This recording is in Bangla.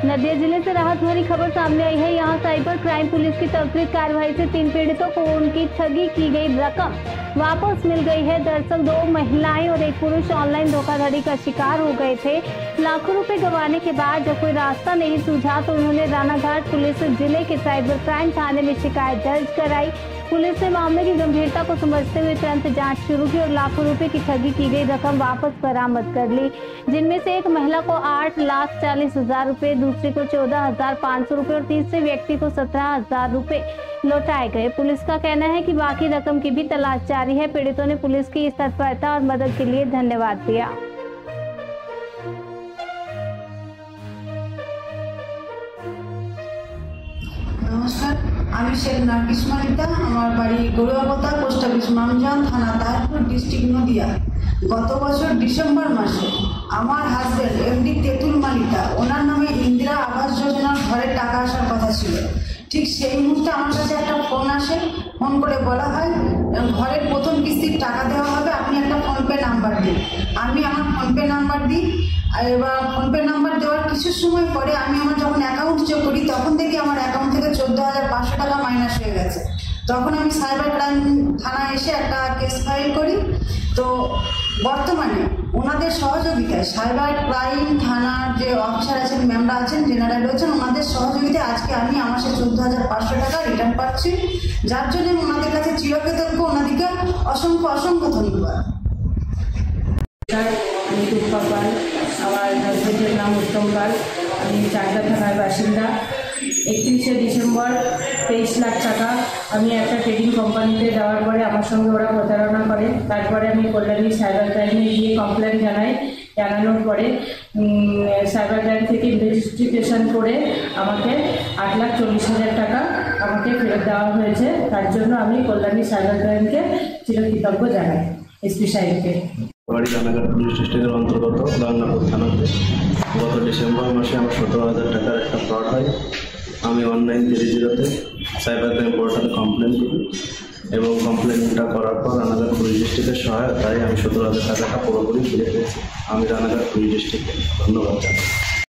नदिया जिले से राहत भरी खबर सामने आई है। यहां साइबर क्राइम पुलिस की त्वरित कार्रवाई से 3 पीड़ितों को उनकी ठगी की गई रकम वापस मिल गई है। दरअसल 2 महिलाएं और 1 पुरुष ऑनलाइन धोखाधड़ी का शिकार हो गए थे। लाखों रुपए गंवाने के बाद जब कोई रास्ता नहीं सूझा तो उन्होंने रानाघाट पुलिस जिले के साइबर क्राइम थाने में शिकायत दर्ज कराई। पुलिस ने मामले की गंभीरता को समझते हुए तुरंत जांच शुरू की और लाखों रुपए की ठगी की गई रकम वापस बरामद कर ली, जिनमें से एक महिला को 8,40,000 रुपए, दूसरी को 14,500 रुपए और तीसरे व्यक्ति को 17,000 रुपए लौटाए गए। पुलिस का कहना है कि बाकी रकम की भी तलाश जारी है। पीड़ितों ने पुलिस की इस तत्परता और मदद के लिए धन्यवाद दिया। नमस्कार, আমি শেখ নার্গিস মালিতা। আমার বাড়ি গড়ুয়াপোতা, পোস্ট অফিস মামজান, থানা তাহিরপুর, ডিস্ট্রিক্ট নদিয়া। গত বছর ডিসেম্বর মাসে আমার হাজবেন্ড এমডি তেতুল মালিতা, ওনার নামে ইন্দিরা আবাস যোজনার ঘরে টাকা আসার কথা ছিল। ঠিক সেই মুহূর্তে আমার কাছে একটা ফোন আসে। ফোন করে বলা হয় ঘরের প্রথম কিস্তির টাকা দেওয়া হবে, আপনি একটা ফোনপে নাম্বার দিন। আমি আমার ফোনপে নাম্বার দিই। এবার ফোনপে নাম্বার দেওয়ার কিছু সময় পরে আমি আমার যখন অ্যাকাউন্ট চেক করি তখন দেখি আমার অ্যাকাউন্ট থেকে 14,500 টাকা মাইনাস হয়ে গেছে। তখন আমি সাইবার ক্রাইম থানায় এসে একটা কেস ফাইল করি। তো বর্তমানে ওনাদের সহযোগিতায় সাইবার ক্রাইম থানার যে অফিসার আছেন, ম্যামরা আছেন, জেনারেল রয়েছেন, ওনাদের সহযোগিতায় আজকে আমি আমার সে 14,500 টাকা রিটার্ন পাচ্ছি, যার জন্য ওনাদের কাছে চিরকৃতজ্ঞ। ওনাদেরকে অসংখ্য অসংখ্য ধন্যবাদ। আমি টুম্পা পাল, আমার হাজবেন্ডের নাম উত্তম পাল, আমি চাকদা থানার বাসিন্দা। 31শে ডিসেম্বর 23 লাখ টাকা আমি একটা ট্রেডিং কোম্পানিতে দেওয়ার পরে আমার সঙ্গে ওরা প্রতারণা করে। তারপরে আমি কল্যাণী সাইবার ক্রাইমে গিয়ে কমপ্লেন জানাই। জানানোর পরে সাইবার ক্রাইম থেকে ইনভেস্টিগেশন করে আমাকে 8,40,000 টাকা আমাকে ফেরত দেওয়া হয়েছে। তার জন্য আমি কল্যাণী সাইবার ক্রাইমকে চিরকৃতজ্ঞ জানাই, এসপি সাহেবকে। বাড়ি রানাঘাট পুলিশ ডিস্ট্রিক্টের অন্তর্গত রান্নাপুর থানাতে গত ডিসেম্বর মাসে আমার 17,000 টাকার একটা ফ্রড হয়। আমি অনলাইন 30-তে সাইবার ক্রাইম পোর্টালে কমপ্লেন করি এবং কমপ্লেনটা করার পর রানাঘাট পুলিশ ডিস্ট্রিক্টের সহায়তায় আমি 17,000 টাকাটা পুরোপুরি ফিরে পেয়েছি। আমি রানাঘাট পুলিশ ডিস্ট্রিক্টকে ধন্যবাদ জানাই।